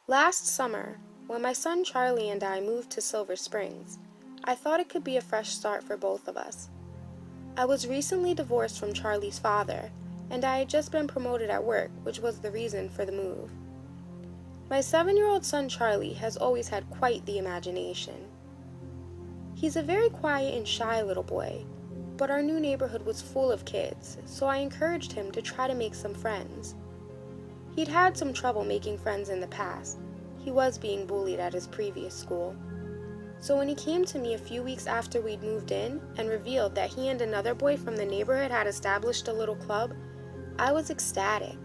Last summer, when my son Charlie and I moved to Silver Springs, I thought it could be a fresh start for both of us. I was recently divorced from Charlie's father, and I had just been promoted at work, which was the reason for the move. My 7-year-old son Charlie has always had quite the imagination. He's a very quiet and shy little boy, but our new neighborhood was full of kids, so I encouraged him to try to make some friends. He'd had some trouble making friends in the past. He was being bullied at his previous school. So when he came to me a few weeks after we'd moved in and revealed that he and another boy from the neighborhood had established a little club, I was ecstatic.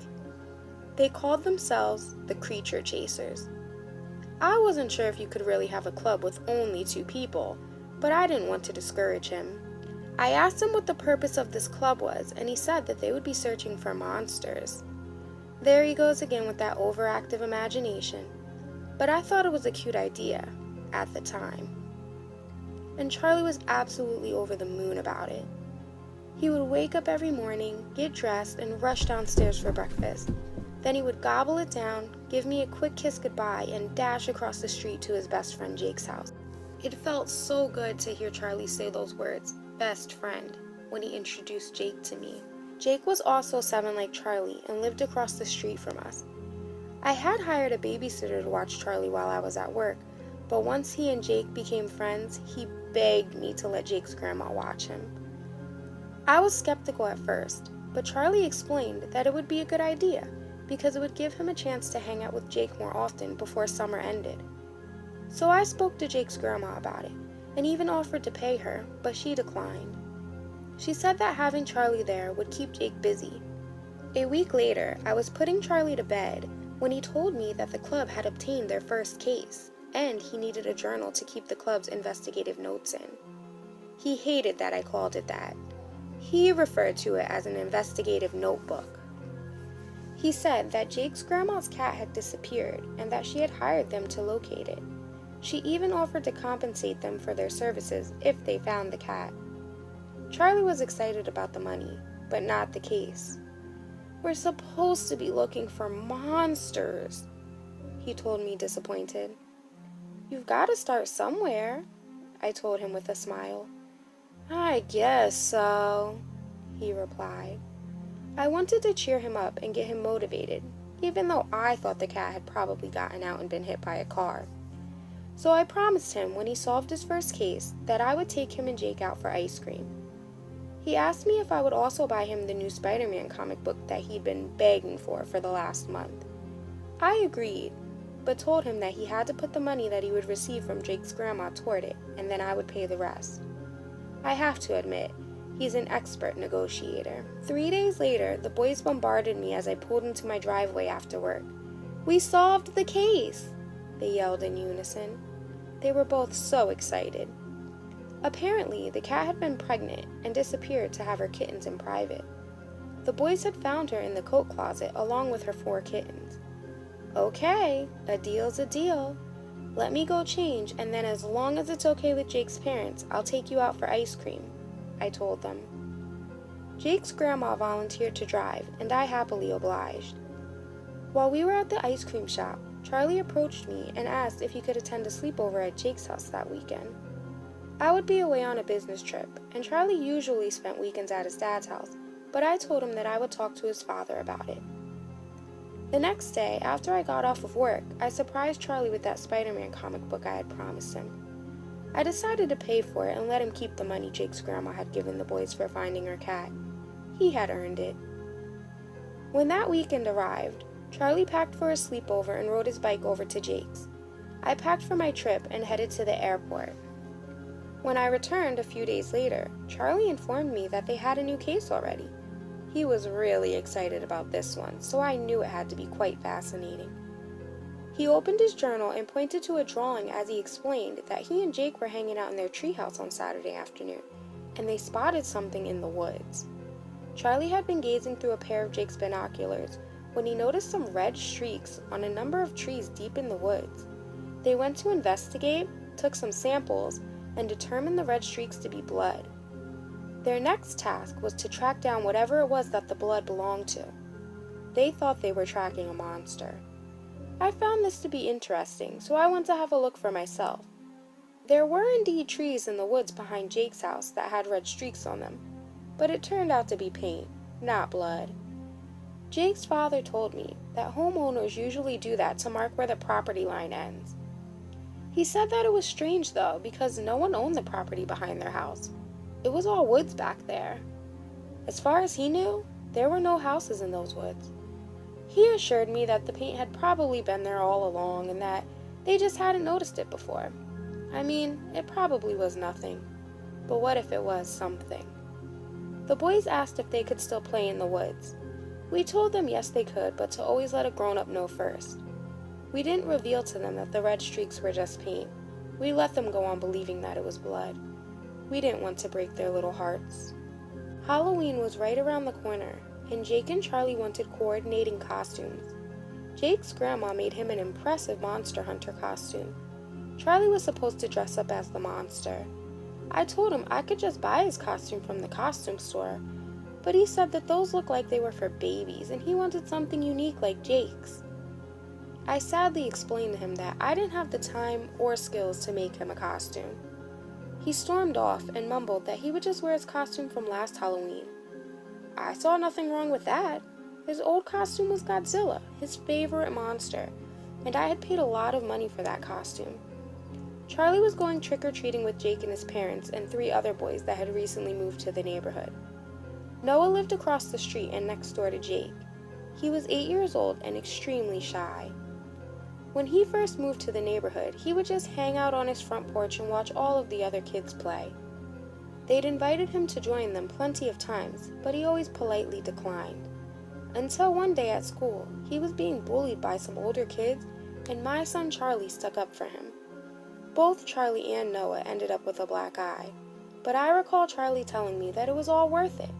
They called themselves the Creature Chasers. I wasn't sure if you could really have a club with only 2 people, but I didn't want to discourage him. I asked him what the purpose of this club was, and he said that they would be searching for monsters. There he goes again with that overactive imagination. But I thought it was a cute idea, at the time. And Charlie was absolutely over the moon about it. He would wake up every morning, get dressed, and rush downstairs for breakfast. Then he would gobble it down, give me a quick kiss goodbye, and dash across the street to his best friend Jake's house. It felt so good to hear Charlie say those words, best friend, when he introduced Jake to me. Jake was also 7 like Charlie and lived across the street from us. I had hired a babysitter to watch Charlie while I was at work, but once he and Jake became friends, he begged me to let Jake's grandma watch him. I was skeptical at first, but Charlie explained that it would be a good idea because it would give him a chance to hang out with Jake more often before summer ended. So I spoke to Jake's grandma about it and even offered to pay her, but she declined. She said that having Charlie there would keep Jake busy. A week later, I was putting Charlie to bed when he told me that the club had obtained their first case, and he needed a journal to keep the club's investigative notes in. He hated that I called it that. He referred to it as an investigative notebook. He said that Jake's grandma's cat had disappeared and that she had hired them to locate it. She even offered to compensate them for their services if they found the cat. Charlie was excited about the money, but not the case. "We're supposed to be looking for monsters," he told me, disappointed. "You've got to start somewhere," I told him with a smile. "I guess so," he replied. I wanted to cheer him up and get him motivated, even though I thought the cat had probably gotten out and been hit by a car. So I promised him when he solved his first case that I would take him and Jake out for ice cream. He asked me if I would also buy him the new Spider-Man comic book that he'd been begging for the last month. I agreed, but told him that he had to put the money that he would receive from Jake's grandma toward it, and then I would pay the rest. I have to admit, he's an expert negotiator. 3 days later, the boys bombarded me as I pulled into my driveway after work. "We solved the case!" they yelled in unison. They were both so excited. Apparently, the cat had been pregnant and disappeared to have her kittens in private. The boys had found her in the coat closet along with her 4 kittens. "Okay, a deal's a deal. Let me go change, and then as long as it's okay with Jake's parents, I'll take you out for ice cream," I told them. Jake's grandma volunteered to drive, and I happily obliged. While we were at the ice cream shop, Charlie approached me and asked if he could attend a sleepover at Jake's house that weekend. I would be away on a business trip, and Charlie usually spent weekends at his dad's house, but I told him that I would talk to his father about it. The next day, after I got off of work, I surprised Charlie with that Spider-Man comic book I had promised him. I decided to pay for it and let him keep the money Jake's grandma had given the boys for finding her cat. He had earned it. When that weekend arrived, Charlie packed for a sleepover and rode his bike over to Jake's. I packed for my trip and headed to the airport. When I returned a few days later, Charlie informed me that they had a new case already. He was really excited about this one, so I knew it had to be quite fascinating. He opened his journal and pointed to a drawing as he explained that he and Jake were hanging out in their treehouse on Saturday afternoon, and they spotted something in the woods. Charlie had been gazing through a pair of Jake's binoculars when he noticed some red streaks on a number of trees deep in the woods. They went to investigate, took some samples, and determined the red streaks to be blood. Their next task was to track down whatever it was that the blood belonged to. They thought they were tracking a monster. I found this to be interesting, so I went to have a look for myself. There were indeed trees in the woods behind Jake's house that had red streaks on them, but it turned out to be paint, not blood. Jake's father told me that homeowners usually do that to mark where the property line ends. He said that it was strange though, because no one owned the property behind their house. It was all woods back there. As far as he knew, there were no houses in those woods. He assured me that the paint had probably been there all along and that they just hadn't noticed it before. I mean, it probably was nothing, but what if it was something? The boys asked if they could still play in the woods. We told them yes they could, but to always let a grown-up know first. We didn't reveal to them that the red streaks were just paint. We let them go on believing that it was blood. We didn't want to break their little hearts. Halloween was right around the corner, and Jake and Charlie wanted coordinating costumes. Jake's grandma made him an impressive monster hunter costume. Charlie was supposed to dress up as the monster. I told him I could just buy his costume from the costume store, but he said that those looked like they were for babies and he wanted something unique like Jake's. I sadly explained to him that I didn't have the time or skills to make him a costume. He stormed off and mumbled that he would just wear his costume from last Halloween. I saw nothing wrong with that. His old costume was Godzilla, his favorite monster, and I had paid a lot of money for that costume. Charlie was going trick-or-treating with Jake and his parents and 3 other boys that had recently moved to the neighborhood. Noah lived across the street and next door to Jake. He was 8 years old and extremely shy. When he first moved to the neighborhood, he would just hang out on his front porch and watch all of the other kids play. They'd invited him to join them plenty of times, but he always politely declined. Until one day at school, he was being bullied by some older kids, and my son Charlie stuck up for him. Both Charlie and Noah ended up with a black eye, but I recall Charlie telling me that it was all worth it,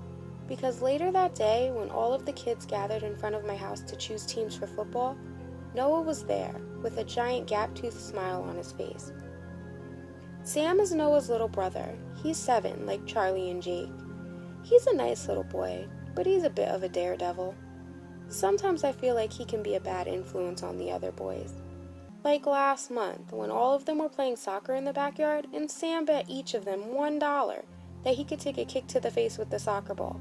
because later that day, when all of the kids gathered in front of my house to choose teams for football, Noah was there, with a giant gap-toothed smile on his face. Sam is Noah's little brother. He's 7, like Charlie and Jake. He's a nice little boy, but he's a bit of a daredevil. Sometimes I feel like he can be a bad influence on the other boys. Like last month, when all of them were playing soccer in the backyard, and Sam bet each of them $1 that he could take a kick to the face with the soccer ball.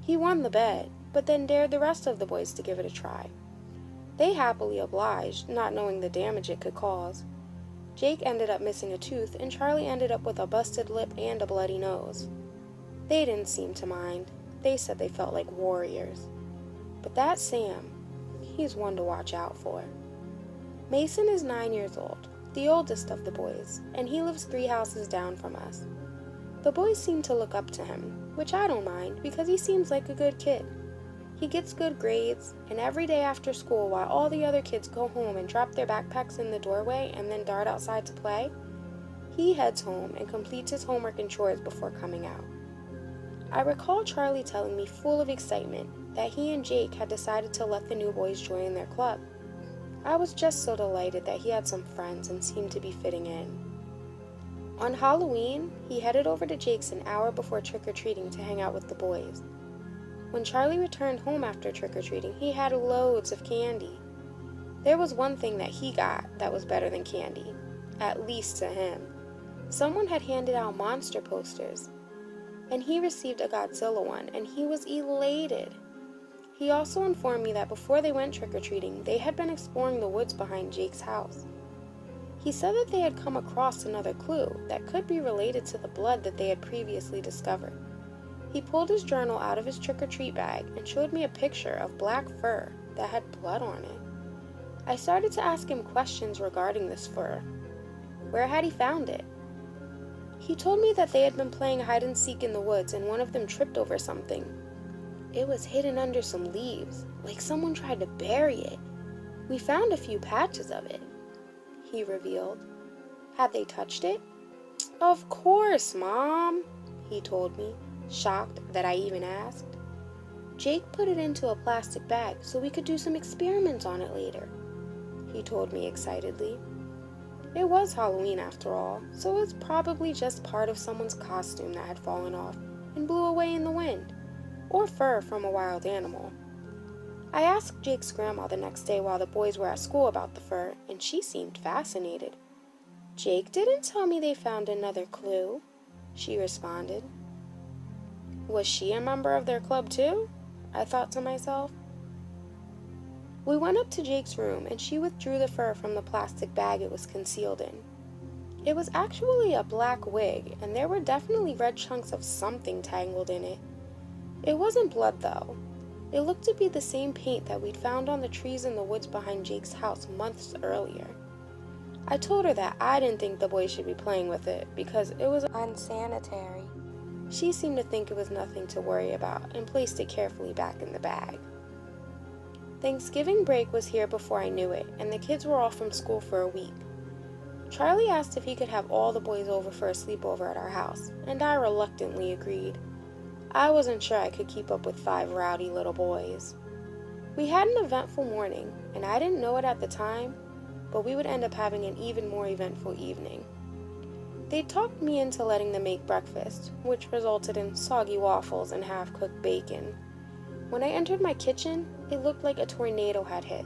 He won the bet, but then dared the rest of the boys to give it a try. They happily obliged, not knowing the damage it could cause. Jake ended up missing a tooth, and Charlie ended up with a busted lip and a bloody nose. They didn't seem to mind. They said they felt like warriors. But that Sam, he's one to watch out for. Mason is 9 years old, the oldest of the boys, and he lives 3 houses down from us. The boys seem to look up to him, which I don't mind because he seems like a good kid. He gets good grades, and every day after school, while all the other kids go home and drop their backpacks in the doorway and then dart outside to play, he heads home and completes his homework and chores before coming out. I recall Charlie telling me full of excitement that he and Jake had decided to let the new boys join their club. I was just so delighted that he had some friends and seemed to be fitting in. On Halloween, he headed over to Jake's an hour before trick-or-treating to hang out with the boys. When Charlie returned home after trick-or-treating, he had loads of candy. There was one thing that he got that was better than candy, at least to him. Someone had handed out monster posters, and he received a Godzilla one, and he was elated. He also informed me that before they went trick-or-treating, they had been exploring the woods behind Jake's house. He said that they had come across another clue that could be related to the blood that they had previously discovered. He pulled his journal out of his trick-or-treat bag and showed me a picture of black fur that had blood on it. I started to ask him questions regarding this fur. Where had he found it? He told me that they had been playing hide-and-seek in the woods and one of them tripped over something. It was hidden under some leaves, like someone tried to bury it. We found a few patches of it, he revealed. Had they touched it? Of course, Mom, he told me, shocked that I even asked. Jake put it into a plastic bag so we could do some experiments on it later, he told me excitedly. It was Halloween after all, so it was probably just part of someone's costume that had fallen off and blew away in the wind, or fur from a wild animal. I asked Jake's grandma the next day while the boys were at school about the fur, and she seemed fascinated. "Jake didn't tell me they found another clue," she responded. Was she a member of their club too? I thought to myself. We went up to Jake's room, and she withdrew the fur from the plastic bag it was concealed in. It was actually a black wig, and there were definitely red chunks of something tangled in it. It wasn't blood, though. It looked to be the same paint that we'd found on the trees in the woods behind Jake's house months earlier. I told her that I didn't think the boys should be playing with it because it was unsanitary. She seemed to think it was nothing to worry about and placed it carefully back in the bag. Thanksgiving break was here before I knew it, and the kids were off from school for a week. Charlie asked if he could have all the boys over for a sleepover at our house, and I reluctantly agreed. I wasn't sure I could keep up with 5 rowdy little boys. We had an eventful morning, and I didn't know it at the time, but we would end up having an even more eventful evening. They talked me into letting them make breakfast, which resulted in soggy waffles and half-cooked bacon. When I entered my kitchen, it looked like a tornado had hit.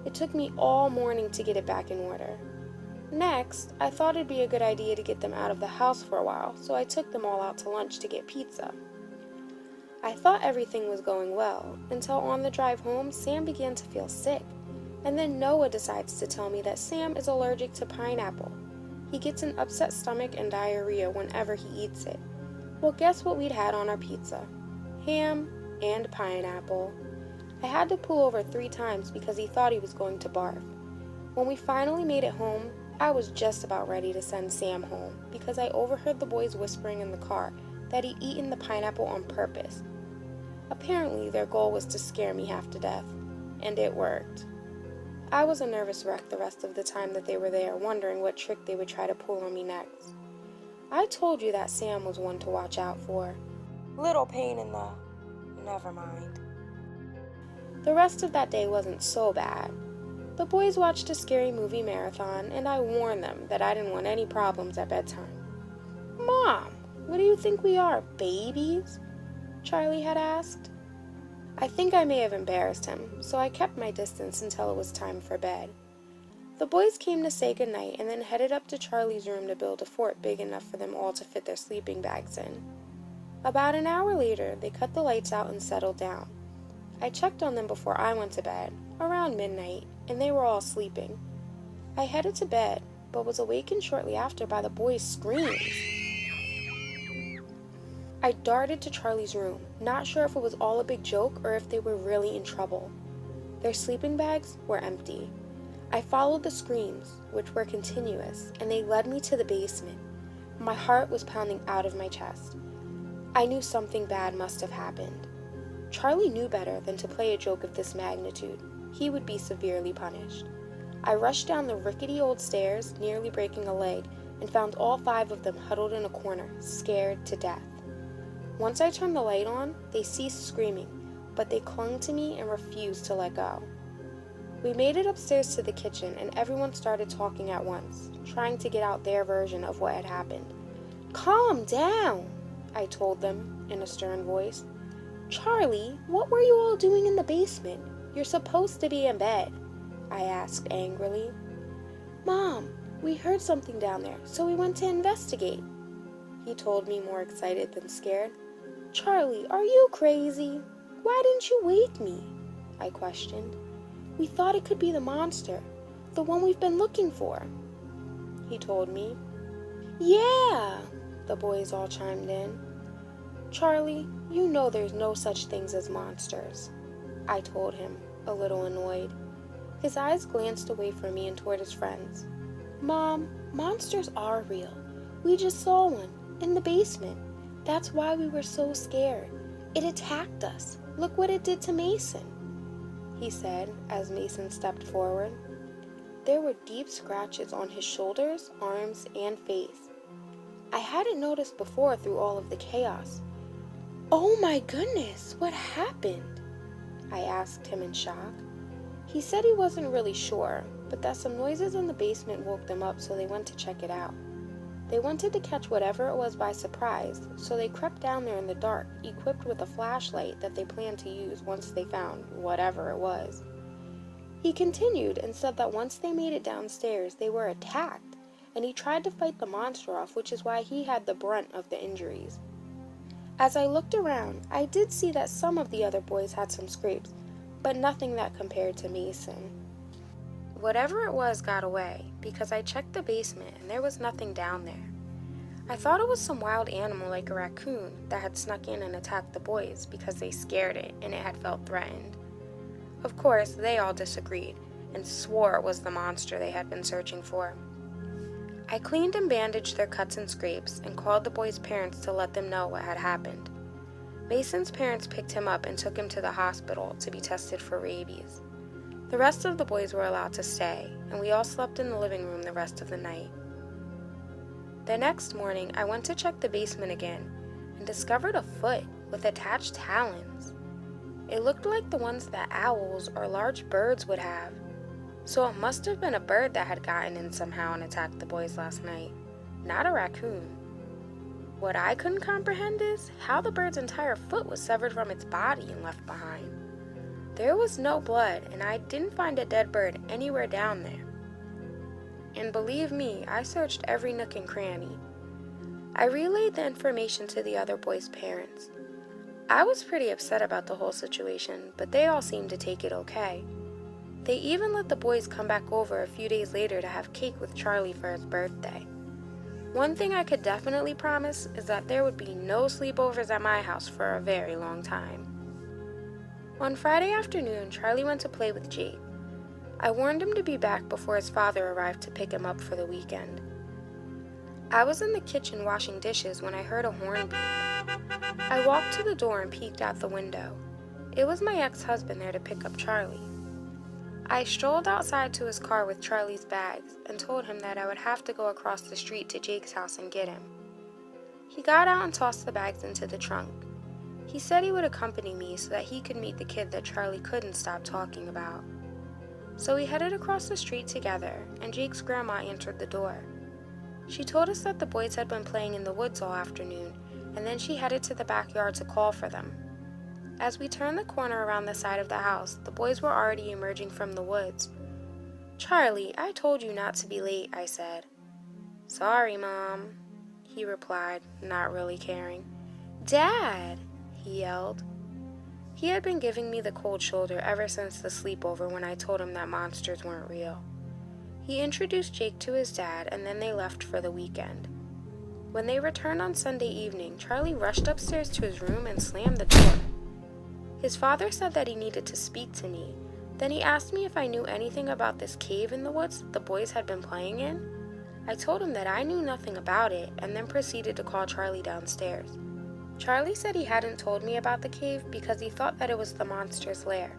It took me all morning to get it back in order. Next, I thought it'd be a good idea to get them out of the house for a while, so I took them all out to lunch to get pizza. I thought everything was going well, until on the drive home, Sam began to feel sick, and then Noah decides to tell me that Sam is allergic to pineapple. He gets an upset stomach and diarrhea whenever he eats it. Well, guess what we'd had on our pizza? Ham and pineapple. I had to pull over 3 times because he thought he was going to barf. When we finally made it home, I was just about ready to send Sam home because I overheard the boys whispering in the car that he'd eaten the pineapple on purpose. Apparently, their goal was to scare me half to death, and it worked. I was a nervous wreck the rest of the time that they were there, wondering what trick they would try to pull on me next. I told you that Sam was one to watch out for. Little pain in the... never mind. The rest of that day wasn't so bad. The boys watched a scary movie marathon, and I warned them that I didn't want any problems at bedtime. "Mom, what do you think we are, babies?" Charlie had asked. I think I may have embarrassed him, so I kept my distance until it was time for bed. The boys came to say goodnight and then headed up to Charlie's room to build a fort big enough for them all to fit their sleeping bags in. About an hour later, they cut the lights out and settled down. I checked on them before I went to bed, around midnight, and they were all sleeping. I headed to bed, but was awakened shortly after by the boys' screams. I darted to Charlie's room, not sure if it was all a big joke or if they were really in trouble. Their sleeping bags were empty. I followed the screams, which were continuous, and they led me to the basement. My heart was pounding out of my chest. I knew something bad must have happened. Charlie knew better than to play a joke of this magnitude. He would be severely punished. I rushed down the rickety old stairs, nearly breaking a leg, and found all 5 of them huddled in a corner, scared to death. Once I turned the light on, they ceased screaming, but they clung to me and refused to let go. We made it upstairs to the kitchen, and everyone started talking at once, trying to get out their version of what had happened. "Calm down," I told them in a stern voice. "Charlie, what were you all doing in the basement? You're supposed to be in bed," I asked angrily. "Mom, we heard something down there, so we went to investigate," he told me, more excited than scared. "Charlie, are you crazy? Why didn't you wake me?" I questioned. "We thought it could be the monster, the one we've been looking for," he told me. "Yeah," the boys all chimed in. "Charlie, you know there's no such things as monsters," I told him, a little annoyed. His eyes glanced away from me and toward his friends. "Mom, monsters are real. We just saw one, in the basement. That's why we were so scared. It attacked us. Look what it did to Mason," he said as Mason stepped forward. There were deep scratches on his shoulders, arms, and face. I hadn't noticed before through all of the chaos. "Oh my goodness, what happened?" I asked him in shock. He said he wasn't really sure, but that some noises in the basement woke them up, so they went to check it out. They wanted to catch whatever it was by surprise, so they crept down there in the dark, equipped with a flashlight that they planned to use once they found whatever it was. He continued and said that once they made it downstairs, they were attacked, and he tried to fight the monster off, which is why he had the brunt of the injuries. As I looked around, I did see that some of the other boys had some scrapes, but nothing that compared to Mason. Whatever it was got away, because I checked the basement and there was nothing down there. I thought it was some wild animal like a raccoon that had snuck in and attacked the boys because they scared it and it had felt threatened. Of course, they all disagreed and swore it was the monster they had been searching for. I cleaned and bandaged their cuts and scrapes and called the boys' parents to let them know what had happened. Mason's parents picked him up and took him to the hospital to be tested for rabies. The rest of the boys were allowed to stay, and we all slept in the living room the rest of the night. The next morning, I went to check the basement again and discovered a foot with attached talons. It looked like the ones that owls or large birds would have, so it must have been a bird that had gotten in somehow and attacked the boys last night, not a raccoon. What I couldn't comprehend is how the bird's entire foot was severed from its body and left behind. There was no blood, and I didn't find a dead bird anywhere down there. And believe me, I searched every nook and cranny. I relayed the information to the other boys' parents. I was pretty upset about the whole situation, but they all seemed to take it okay. They even let the boys come back over a few days later to have cake with Charlie for his birthday. One thing I could definitely promise is that there would be no sleepovers at my house for a very long time. On Friday afternoon, Charlie went to play with Jake. I warned him to be back before his father arrived to pick him up for the weekend. I was in the kitchen washing dishes when I heard a horn beep. I walked to the door and peeked out the window. It was my ex-husband there to pick up Charlie. I strolled outside to his car with Charlie's bags and told him that I would have to go across the street to Jake's house and get him. He got out and tossed the bags into the trunk. He said he would accompany me so that he could meet the kid that Charlie couldn't stop talking about. So we headed across the street together, and Jake's grandma answered the door. She told us that the boys had been playing in the woods all afternoon, and then she headed to the backyard to call for them. As we turned the corner around the side of the house, the boys were already emerging from the woods. "Charlie, I told you not to be late," I said. "Sorry, Mom," he replied, not really caring. "Dad!" he yelled. He had been giving me the cold shoulder ever since the sleepover when I told him that monsters weren't real. He introduced Jake to his dad, and then they left for the weekend. When they returned on Sunday evening, Charlie rushed upstairs to his room and slammed the door. His father said that he needed to speak to me. Then he asked me if I knew anything about this cave in the woods that the boys had been playing in. I told him that I knew nothing about it, and then proceeded to call Charlie downstairs. Charlie said he hadn't told me about the cave because he thought that it was the monster's lair,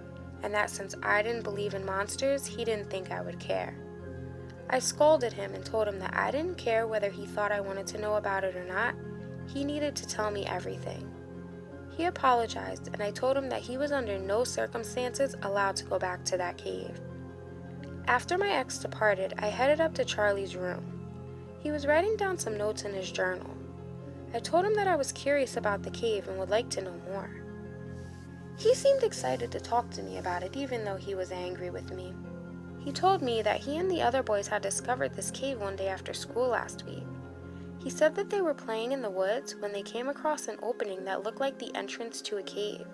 and that since I didn't believe in monsters, he didn't think I would care. I scolded him and told him that I didn't care whether he thought I wanted to know about it or not. He needed to tell me everything. He apologized, and I told him that he was under no circumstances allowed to go back to that cave. After my ex departed, I headed up to Charlie's room. He was writing down some notes in his journal. I told him that I was curious about the cave and would like to know more. He seemed excited to talk to me about it, even though he was angry with me. He told me that he and the other boys had discovered this cave one day after school last week. He said that they were playing in the woods when they came across an opening that looked like the entrance to a cave.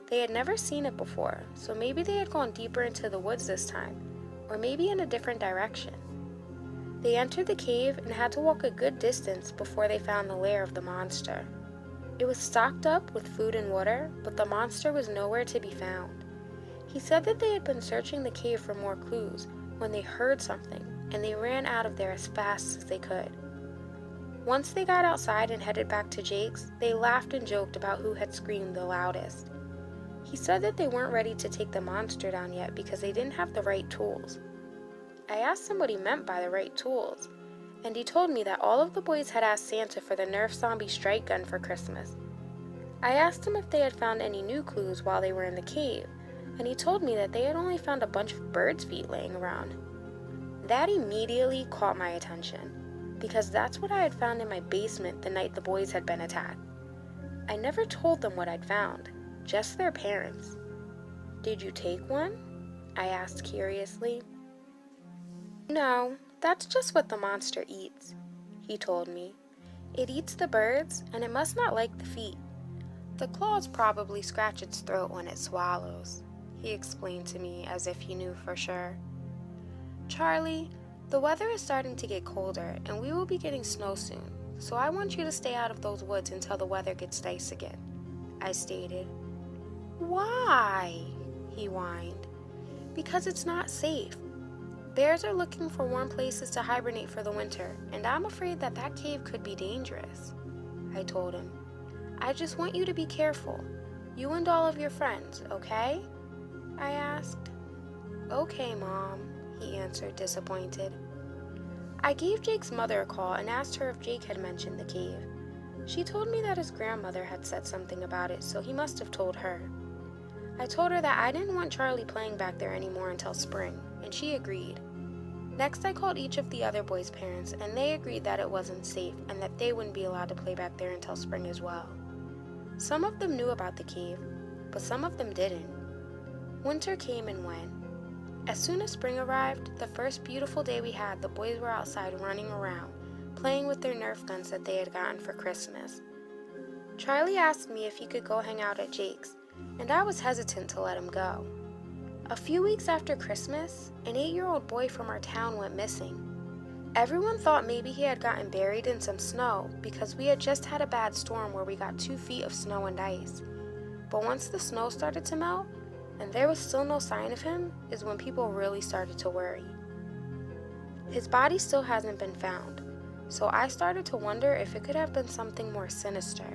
They had never seen it before, so maybe they had gone deeper into the woods this time, or maybe in a different direction. They entered the cave and had to walk a good distance before they found the lair of the monster. It was stocked up with food and water, but the monster was nowhere to be found. He said that they had been searching the cave for more clues when they heard something, and they ran out of there as fast as they could. Once they got outside and headed back to Jake's, they laughed and joked about who had screamed the loudest. He said that they weren't ready to take the monster down yet because they didn't have the right tools. I asked him what he meant by the right tools, and he told me that all of the boys had asked Santa for the Nerf zombie strike gun for Christmas. I asked him if they had found any new clues while they were in the cave, and he told me that they had only found a bunch of birds' feet laying around. That immediately caught my attention. because that's what I had found in my basement the night the boys had been attacked. I never told them what I'd found, just their parents. "Did you take one?" I asked curiously. "No, that's just what the monster eats," he told me. "It eats the birds, and it must not like the feet. The claws probably scratch its throat when it swallows," he explained to me as if he knew for sure. "Charlie, the weather is starting to get colder, and we will be getting snow soon, so I want you to stay out of those woods until the weather gets nice again," I stated. "Why?" he whined. "Because it's not safe. Bears are looking for warm places to hibernate for the winter, and I'm afraid that cave could be dangerous," I told him. "I just want you to be careful, you and all of your friends, okay?" I asked. "Okay, Mom," he answered, disappointed. I gave Jake's mother a call and asked her if Jake had mentioned the cave. She told me that his grandmother had said something about it, so he must have told her. I told her that I didn't want Charlie playing back there anymore until spring, and she agreed. Next, I called each of the other boys' parents, and they agreed that it wasn't safe and that they wouldn't be allowed to play back there until spring as well. Some of them knew about the cave, but some of them didn't. Winter came and went. As soon as spring arrived, the first beautiful day we had, the boys were outside running around, playing with their Nerf guns that they had gotten for Christmas. Charlie asked me if he could go hang out at Jake's, and I was hesitant to let him go. A few weeks after Christmas, an 8-year-old boy from our town went missing. Everyone thought maybe he had gotten buried in some snow because we had just had a bad storm where we got 2 feet of snow and ice. But once the snow started to melt, and there was still no sign of him, is when people really started to worry. His body still hasn't been found, so I started to wonder if it could have been something more sinister.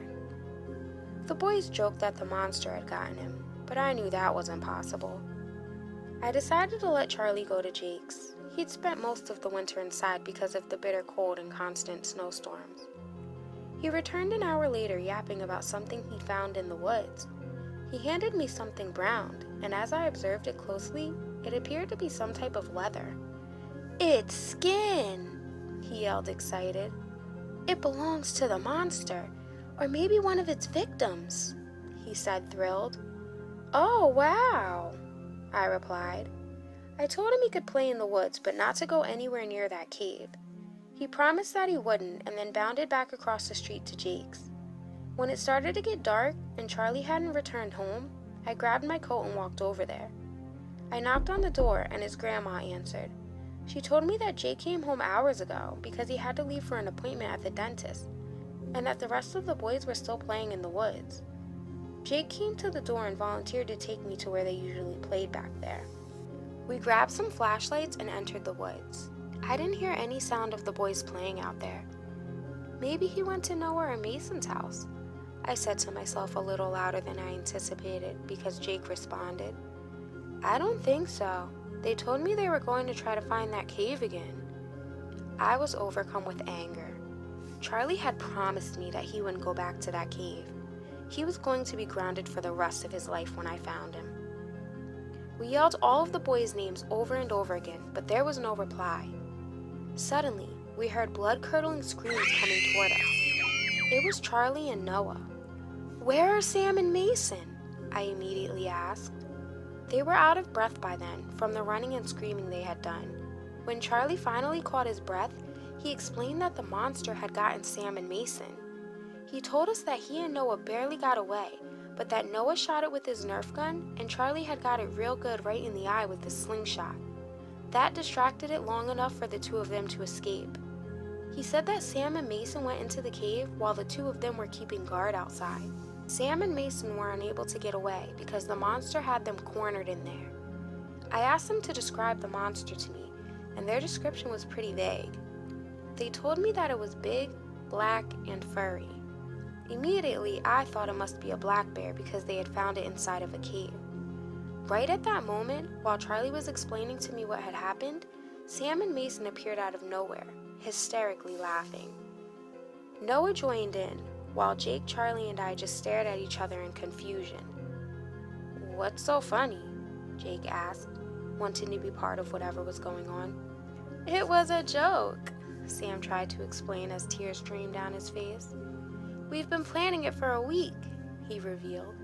The boys joked that the monster had gotten him, but I knew that wasn't possible. I decided to let Charlie go to Jake's. He'd spent most of the winter inside because of the bitter cold and constant snowstorms. He returned an hour later yapping about something he found in the woods. He handed me something brown, and as I observed it closely, it appeared to be some type of leather. "It's skin!" he yelled, excited. "It belongs to the monster, or maybe one of its victims," he said, thrilled. "Oh, wow," I replied. I told him he could play in the woods, but not to go anywhere near that cave. He promised that he wouldn't, and then bounded back across the street to Jake's. When it started to get dark and Charlie hadn't returned home, I grabbed my coat and walked over there. I knocked on the door and his grandma answered. She told me that Jake came home hours ago because he had to leave for an appointment at the dentist, and that the rest of the boys were still playing in the woods. Jake came to the door and volunteered to take me to where they usually played back there. We grabbed some flashlights and entered the woods. I didn't hear any sound of the boys playing out there. Maybe he went to Noah or Mason's house, I said to myself a little louder than I anticipated because Jake responded. "I don't think so. They told me they were going to try to find that cave again." I was overcome with anger. Charlie had promised me that he wouldn't go back to that cave. He was going to be grounded for the rest of his life when I found him. We yelled all of the boys' names over and over again, but there was no reply. Suddenly, we heard blood-curdling screams coming toward us. It was Charlie and Noah. "Where are Sam and Mason?" I immediately asked. They were out of breath by then, from the running and screaming they had done. When Charlie finally caught his breath, he explained that the monster had gotten Sam and Mason. He told us that he and Noah barely got away, but that Noah shot it with his Nerf gun, and Charlie had got it real good right in the eye with his slingshot. That distracted it long enough for the 2 of them to escape. He said that Sam and Mason went into the cave while the 2 of them were keeping guard outside. Sam and Mason were unable to get away because the monster had them cornered in there. I asked them to describe the monster to me, and their description was pretty vague. They told me that it was big, black, and furry. Immediately, I thought it must be a black bear because they had found it inside of a cave. Right at that moment, while Charlie was explaining to me what had happened, Sam and Mason appeared out of nowhere, hysterically laughing. Noah joined in, while Jake, Charlie, and I just stared at each other in confusion. "What's so funny?" Jake asked, wanting to be part of whatever was going on. "It was a joke," Sam tried to explain as tears streamed down his face. "We've been planning it for a week," he revealed.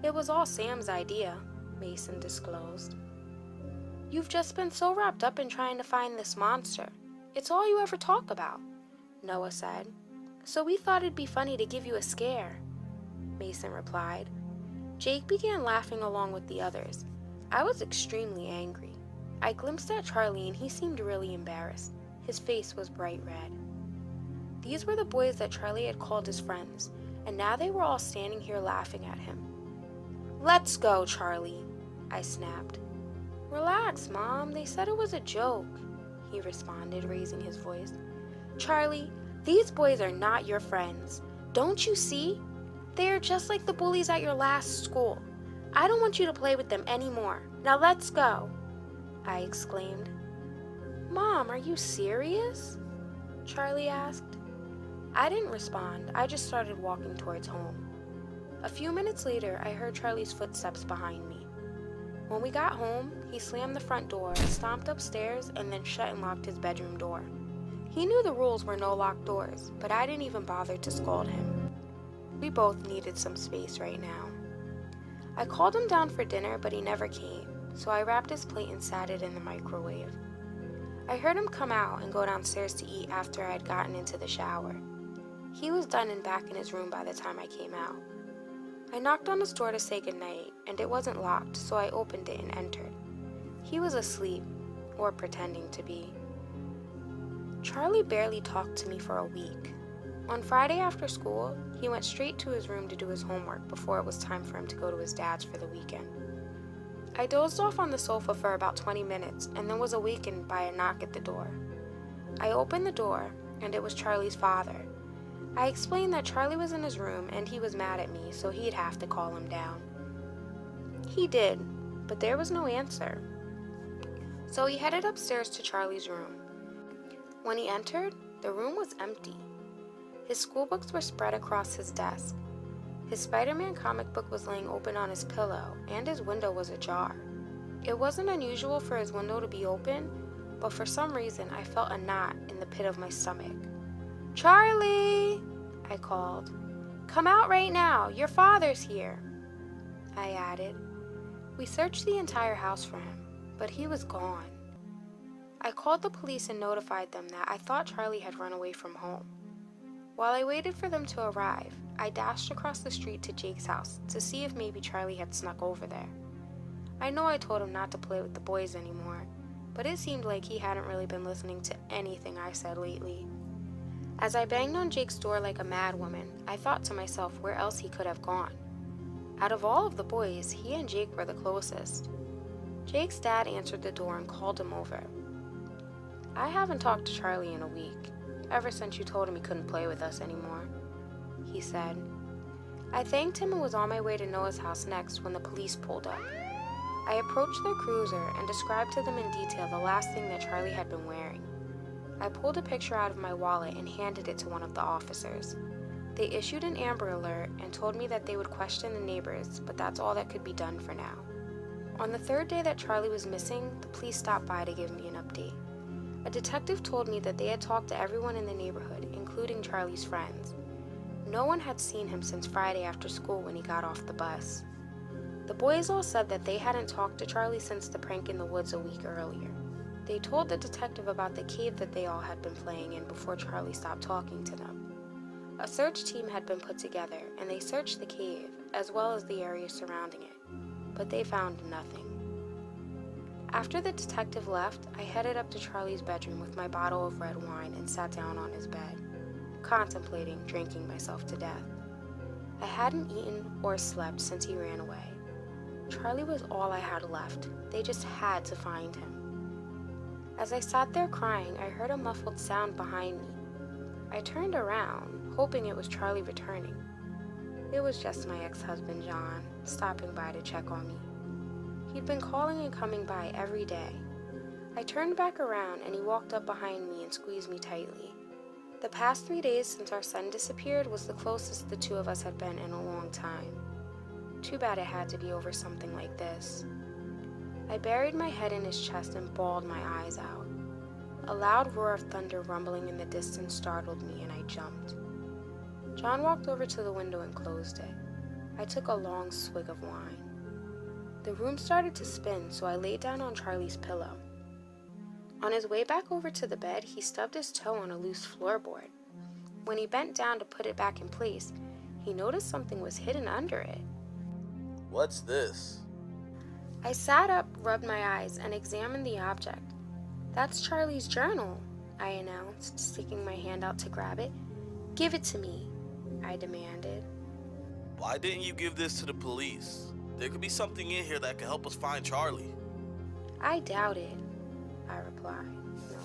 "It was all Sam's idea," Mason disclosed. "You've just been so wrapped up in trying to find this monster. It's all you ever talk about," Noah said. "So we thought it'd be funny to give you a scare," Mason replied. Jake began laughing along with the others. I was extremely angry. I glimpsed at Charlie and he seemed really embarrassed. His face was bright red. These were the boys that Charlie had called his friends, and now they were all standing here laughing at him. "Let's go, Charlie," I snapped. "Relax, Mom. They said it was a joke," he responded, raising his voice. "Charlie, these boys are not your friends. Don't you see? They are just like the bullies at your last school. I don't want you to play with them anymore. Now let's go," I exclaimed. "Mom, are you serious?" Charlie asked. I didn't respond. I just started walking towards home. A few minutes later, I heard Charlie's footsteps behind me. When we got home, he slammed the front door, stomped upstairs, and then shut and locked his bedroom door. He knew the rules were no locked doors, but I didn't even bother to scold him. We both needed some space right now. I called him down for dinner, but he never came, so I wrapped his plate and sat it in the microwave. I heard him come out and go downstairs to eat after I had gotten into the shower. He was done and back in his room by the time I came out. I knocked on his door to say goodnight, and it wasn't locked, so I opened it and entered. He was asleep, or pretending to be. Charlie barely talked to me for a week. On Friday after school, he went straight to his room to do his homework before it was time for him to go to his dad's for the weekend. I dozed off on the sofa for about 20 minutes and then was awakened by a knock at the door. I opened the door, and it was Charlie's father. I explained that Charlie was in his room and he was mad at me, so he'd have to call him down. He did, but there was no answer. So he headed upstairs to Charlie's room. When he entered, the room was empty. His schoolbooks were spread across his desk. His Spider-Man comic book was laying open on his pillow, and his window was ajar. It wasn't unusual for his window to be open, but for some reason I felt a knot in the pit of my stomach. "Charlie!" I called. "Come out right now, your father's here," I added. We searched the entire house for him, but he was gone. I called the police and notified them that I thought Charlie had run away from home. While I waited for them to arrive, I dashed across the street to Jake's house to see if maybe Charlie had snuck over there. I know I told him not to play with the boys anymore, but it seemed like he hadn't really been listening to anything I said lately. As I banged on Jake's door like a madwoman, I thought to myself where else he could have gone. Out of all of the boys, he and Jake were the closest. Jake's dad answered the door and called him over. "I haven't talked to Charlie in a week, ever since you told him he couldn't play with us anymore," he said. I thanked him and was on my way to Noah's house next when the police pulled up. I approached their cruiser and described to them in detail the last thing that Charlie had been wearing. I pulled a picture out of my wallet and handed it to one of the officers. They issued an Amber Alert and told me that they would question the neighbors, but that's all that could be done for now. On the third day that Charlie was missing, the police stopped by to give me an update. A detective told me that they had talked to everyone in the neighborhood, including Charlie's friends. No one had seen him since Friday after school when he got off the bus. The boys all said that they hadn't talked to Charlie since the prank in the woods a week earlier. They told the detective about the cave that they all had been playing in before Charlie stopped talking to them. A search team had been put together, and they searched the cave, as well as the area surrounding it, but they found nothing. After the detective left, I headed up to Charlie's bedroom with my bottle of red wine and sat down on his bed, contemplating drinking myself to death. I hadn't eaten or slept since he ran away. Charlie was all I had left. They just had to find him. As I sat there crying, I heard a muffled sound behind me. I turned around, hoping it was Charlie returning. It was just my ex-husband, John, stopping by to check on me. He'd been calling and coming by every day. I turned back around and he walked up behind me and squeezed me tightly. The past 3 days since our son disappeared was the closest the two of us had been in a long time. Too bad it had to be over something like this. I buried my head in his chest and bawled my eyes out. A loud roar of thunder rumbling in the distance startled me, and I jumped. John walked over to the window and closed it. I took a long swig of wine. The room started to spin, so I laid down on Charlie's pillow. On his way back over to the bed, he stubbed his toe on a loose floorboard. When he bent down to put it back in place, he noticed something was hidden under it. What's this? I sat up, rubbed my eyes, and examined the object. That's Charlie's journal, I announced, sticking my hand out to grab it. Give it to me, I demanded. Why didn't you give this to the police? There could be something in here that could help us find Charlie. I doubt it, I replied. No.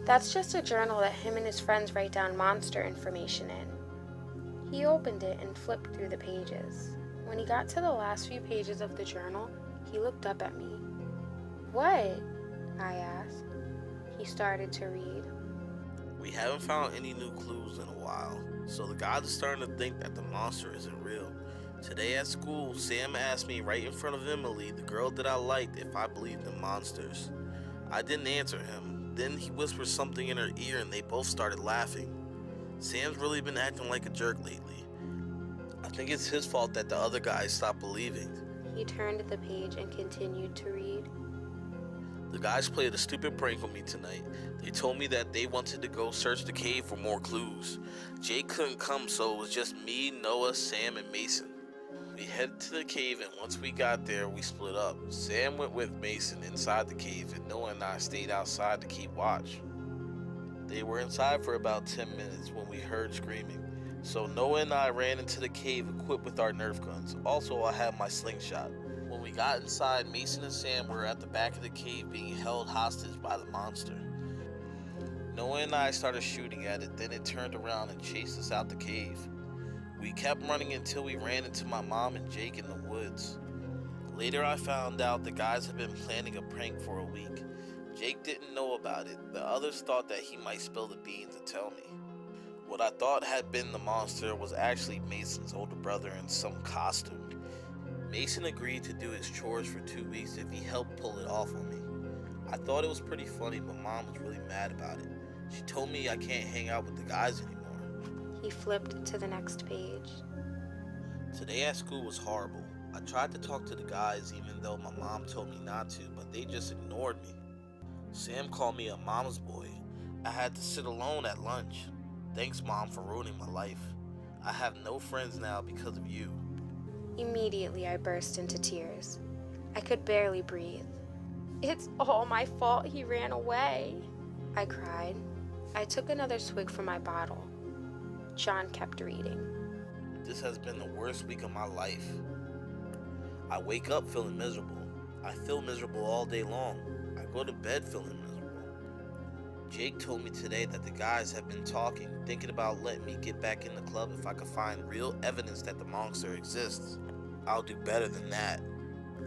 That's just a journal that him and his friends write down monster information in. He opened it and flipped through the pages. When he got to the last few pages of the journal, he looked up at me. What? I asked. He started to read. We haven't found any new clues in a while, so the guys are starting to think that the monster isn't real. Today at school, Sam asked me right in front of Emily, the girl that I liked, if I believed in monsters. I didn't answer him. Then he whispered something in her ear and they both started laughing. Sam's really been acting like a jerk lately. I think it's his fault that the other guys stopped believing. He turned the page and continued to read. The guys played a stupid prank on me tonight. They told me that they wanted to go search the cave for more clues. Jake couldn't come, so it was just me, Noah, Sam, and Mason. We headed to the cave, and once we got there, we split up. Sam went with Mason inside the cave, and Noah and I stayed outside to keep watch. They were inside for about 10 minutes when we heard screaming. So Noah and I ran into the cave equipped with our Nerf guns. Also, I had my slingshot. When we got inside, Mason and Sam were at the back of the cave being held hostage by the monster. Noah and I started shooting at it, then it turned around and chased us out the cave. We kept running until we ran into my mom and Jake in the woods. Later I found out the guys had been planning a prank for a week. Jake didn't know about it. The others thought that he might spill the beans and tell me. What I thought had been the monster was actually Mason's older brother in some costume. Mason agreed to do his chores for 2 weeks if he helped pull it off on me. I thought it was pretty funny, but Mom was really mad about it. She told me I can't hang out with the guys anymore. He flipped to the next page. Today at school was horrible. I tried to talk to the guys even though my mom told me not to, but they just ignored me. Sam called me a mama's boy. I had to sit alone at lunch. Thanks, Mom, for ruining my life. I have no friends now because of you. Immediately, I burst into tears. I could barely breathe. It's all my fault he ran away, I cried. I took another swig from my bottle. John kept reading. This has been the worst week of my life. I wake up feeling miserable. I feel miserable all day long. I go to bed feeling miserable. Jake told me today that the guys have been talking, thinking about letting me get back in the club if I could find real evidence that the monster exists. I'll do better than that.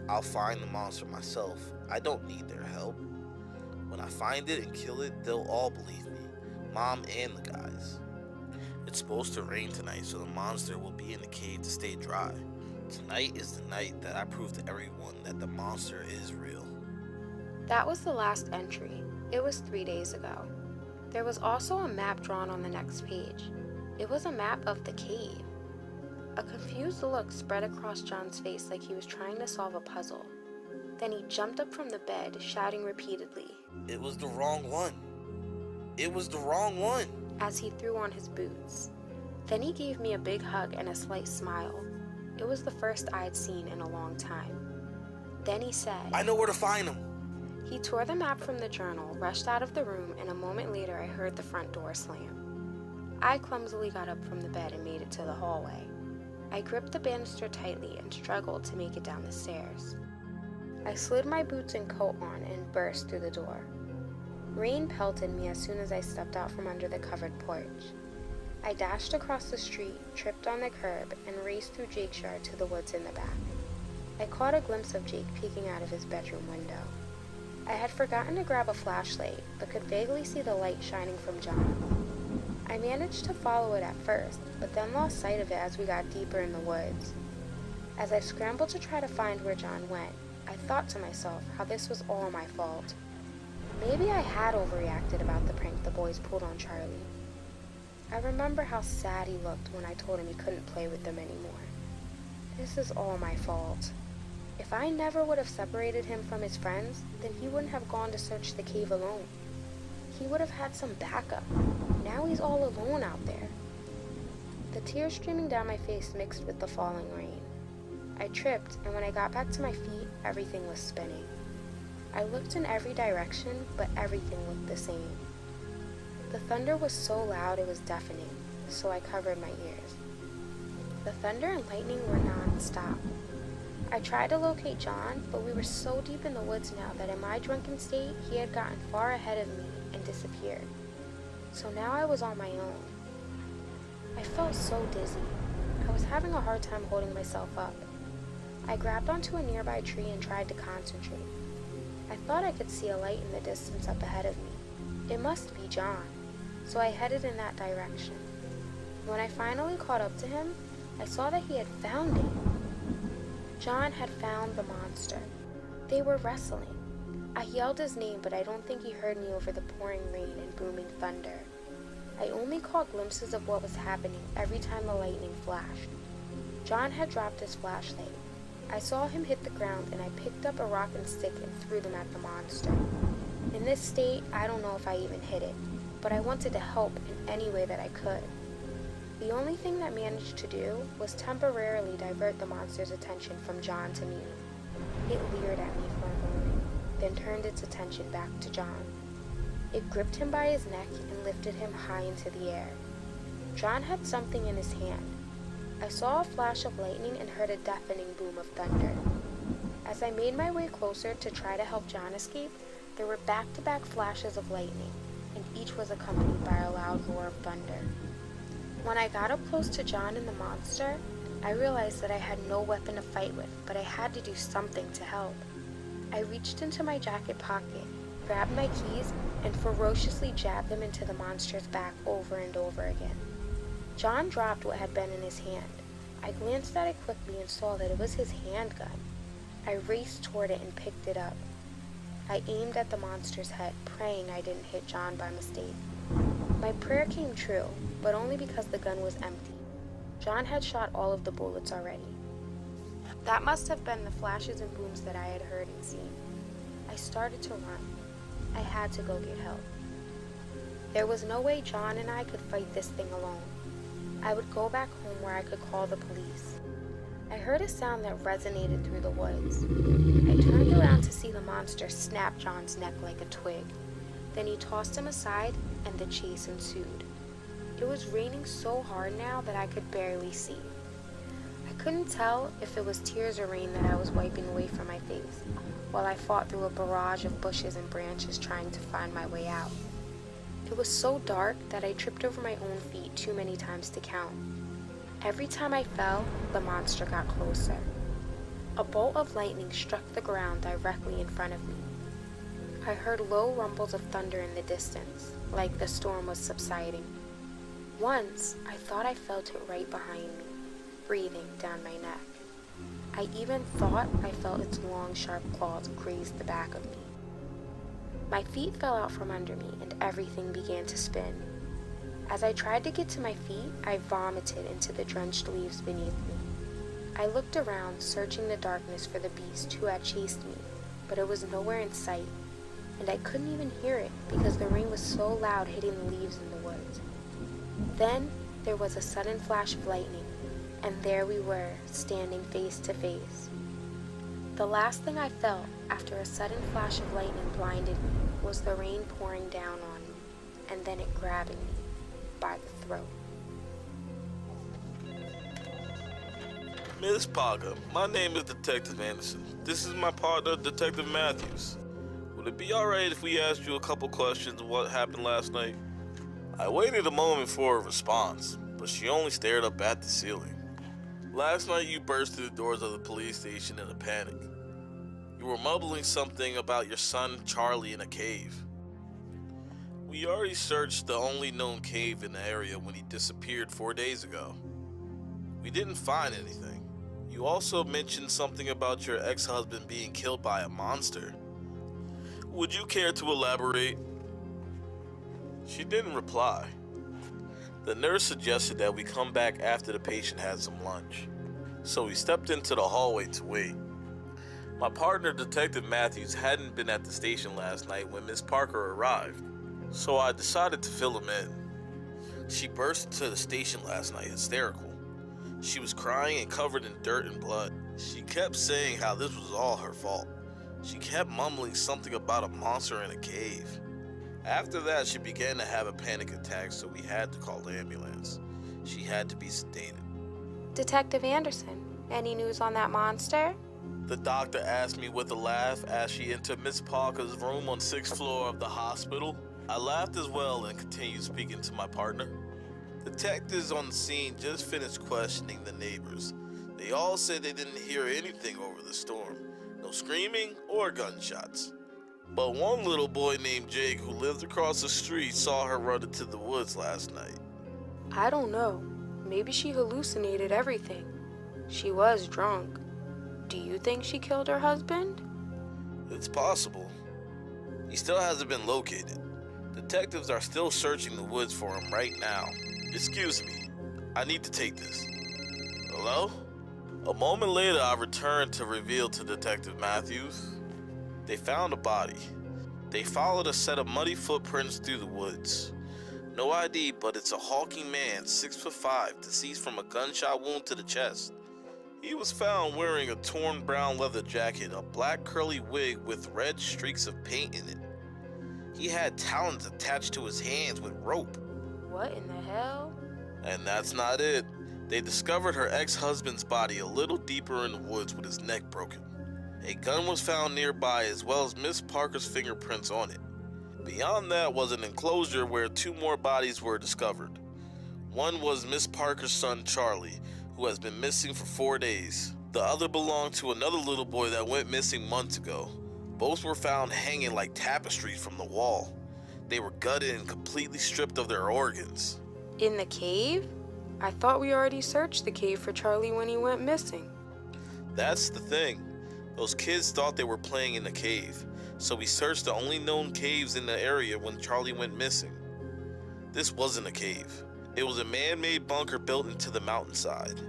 I'll find the monster myself. I don't need their help. When I find it and kill it, they'll all believe me. Mom and the guys. It's supposed to rain tonight, so the monster will be in the cave to stay dry. Tonight is the night that I prove to everyone that the monster is real. That was the last entry. It was 3 days ago. There was also a map drawn on the next page. It was a map of the cave. A confused look spread across John's face like he was trying to solve a puzzle. Then he jumped up from the bed, shouting repeatedly, It was the wrong one. It was the wrong one. As he threw on his boots. Then he gave me a big hug and a slight smile. It was the first I'd seen in a long time. Then he said, I know where to find him. He tore the map from the journal, rushed out of the room, and a moment later I heard the front door slam. I clumsily got up from the bed and made it to the hallway. I gripped the banister tightly and struggled to make it down the stairs. I slid my boots and coat on and burst through the door. Rain pelted me as soon as I stepped out from under the covered porch. I dashed across the street, tripped on the curb, and raced through Jake's yard to the woods in the back. I caught a glimpse of Jake peeking out of his bedroom window. I had forgotten to grab a flashlight, but could vaguely see the light shining from John. I managed to follow it at first, but then lost sight of it as we got deeper in the woods. As I scrambled to try to find where John went, I thought to myself how this was all my fault. Maybe I had overreacted about the prank the boys pulled on Charlie. I remember how sad he looked when I told him he couldn't play with them anymore. This is all my fault. If I never would have separated him from his friends, then he wouldn't have gone to search the cave alone. He would have had some backup. Now he's all alone out there. The tears streaming down my face mixed with the falling rain. I tripped, and when I got back to my feet, everything was spinning. I looked in every direction, but everything looked the same. The thunder was so loud it was deafening, so I covered my ears. The thunder and lightning were non-stop. I tried to locate John, but we were so deep in the woods now that in my drunken state, he had gotten far ahead of me and disappeared. So now I was on my own. I felt so dizzy. I was having a hard time holding myself up. I grabbed onto a nearby tree and tried to concentrate. I thought I could see a light in the distance up ahead of me. It must be John, so I headed in that direction. When I finally caught up to him, I saw that he had found it. John had found the monster. They were wrestling. I yelled his name, but I don't think he heard me over the pouring rain and booming thunder. I only caught glimpses of what was happening every time the lightning flashed. John had dropped his flashlight. I saw him hit the ground, and I picked up a rock and stick and threw them at the monster. In this state, I don't know if I even hit it, but I wanted to help in any way that I could. The only thing that managed to do was temporarily divert the monster's attention from John to me. It leered at me for a moment, then turned its attention back to John. It gripped him by his neck and lifted him high into the air. John had something in his hand. I saw a flash of lightning and heard a deafening boom of thunder. As I made my way closer to try to help John escape, there were back-to-back flashes of lightning, and each was accompanied by a loud roar of thunder. When I got up close to John and the monster, I realized that I had no weapon to fight with, but I had to do something to help. I reached into my jacket pocket, grabbed my keys, and ferociously jabbed them into the monster's back over and over again. John dropped what had been in his hand. I glanced at it quickly and saw that it was his handgun. I raced toward it and picked it up. I aimed at the monster's head, praying I didn't hit John by mistake. My prayer came true, but only because the gun was empty. John had shot all of the bullets already. That must have been the flashes and booms that I had heard and seen. I started to run. I had to go get help. There was no way John and I could fight this thing alone. I would go back home where I could call the police. I heard a sound that resonated through the woods. I turned around to see the monster snap John's neck like a twig. Then he tossed him aside, and the chase ensued. It was raining so hard now that I could barely see. I couldn't tell if it was tears or rain that I was wiping away from my face, while I fought through a barrage of bushes and branches trying to find my way out. It was so dark that I tripped over my own feet too many times to count. Every time I fell, the monster got closer. A bolt of lightning struck the ground directly in front of me. I heard low rumbles of thunder in the distance, like the storm was subsiding. Once, I thought I felt it right behind me, breathing down my neck. I even thought I felt its long, sharp claws graze the back of me. My feet fell out from under me, and everything began to spin. As I tried to get to my feet, I vomited into the drenched leaves beneath me. I looked around, searching the darkness for the beast who had chased me, but it was nowhere in sight, and I couldn't even hear it because the rain was so loud hitting the leaves in the woods. Then there was a sudden flash of lightning, and there we were, standing face to face. The last thing I felt after a sudden flash of lightning blinded me was the rain pouring down on me, and then it grabbing me by the throat. Miss Parker, my name is Detective Anderson. This is my partner, Detective Matthews. Would it be alright if we asked you a couple questions of what happened last night? I waited a moment for a response, but she only stared up at the ceiling. Last night you burst through the doors of the police station in a panic. You were mumbling something about your son Charlie in a cave. We already searched the only known cave in the area when he disappeared 4 days ago. We didn't find anything. You also mentioned something about your ex-husband being killed by a monster. Would you care to elaborate? She didn't reply. The nurse suggested that we come back after the patient had some lunch, so we stepped into the hallway to wait. My partner, Detective Matthews, hadn't been at the station last night when Miss Parker arrived, so I decided to fill him in. She burst into the station last night hysterical. She was crying and covered in dirt and blood. She kept saying how this was all her fault. She kept mumbling something about a monster in a cave. After that, she began to have a panic attack, so we had to call the ambulance. She had to be sedated. Detective Anderson, any news on that monster? The doctor asked me with a laugh as she entered Miss Parker's room on 6th floor of the hospital. I laughed as well and continued speaking to my partner. Detectives on the scene just finished questioning the neighbors. They all said they didn't hear anything over the storm. No screaming or gunshots. But one little boy named Jake, who lived across the street, saw her run into the woods last night. I don't know. Maybe she hallucinated everything. She was drunk. Do you think she killed her husband? It's possible. He still hasn't been located. Detectives are still searching the woods for him right now. Excuse me, I need to take this. Hello? A moment later, I returned to reveal to Detective Matthews. They found a body. They followed a set of muddy footprints through the woods. No ID, but it's a hulking man, 6'5", deceased from a gunshot wound to the chest. He was found wearing a torn brown leather jacket, a black curly wig with red streaks of paint in it. He had talons attached to his hands with rope. What in the hell? And that's not it. They discovered her ex-husband's body a little deeper in the woods with his neck broken. A gun was found nearby as well as Miss Parker's fingerprints on it. Beyond that was an enclosure where 2 more bodies were discovered. One was Miss Parker's son Charlie, who has been missing for 4 days. The other belonged to another little boy that went missing months ago. Both were found hanging like tapestries from the wall. They were gutted and completely stripped of their organs. In the cave? I thought we already searched the cave for Charlie when he went missing. That's the thing. Those kids thought they were playing in the cave, so we searched the only known caves in the area when Charlie went missing. This wasn't a cave. It was a man-made bunker built into the mountainside.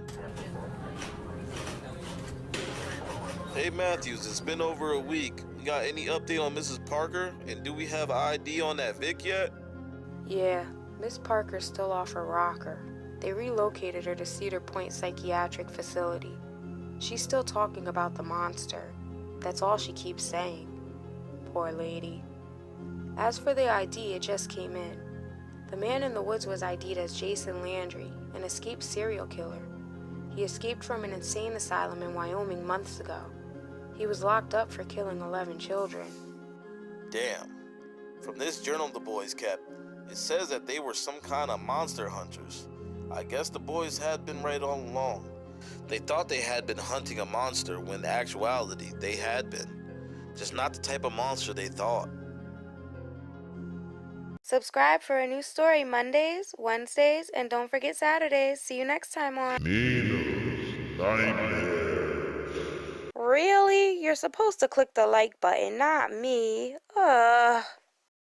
Hey Matthews, it's been over a week. You got any update on Mrs. Parker? And do we have an ID on that Vic yet? Yeah, Miss Parker's still off her rocker. They relocated her to Cedar Point Psychiatric Facility. She's still talking about the monster. That's all she keeps saying. Poor lady. As for the ID, it just came in. The man in the woods was ID'd as Jason Landry, an escaped serial killer. He escaped from an insane asylum in Wyoming months ago. He was locked up for killing 11 children. Damn. From this journal the boys kept, it says that they were some kind of monster hunters. I guess the boys had been right all along. They thought they had been hunting a monster when in actuality they had been. Just not the type of monster they thought. Subscribe for a new story Mondays, Wednesdays, and don't forget Saturdays. See you next time on Nina's Nightmares. Really? You're supposed to click the like button, not me. Ugh.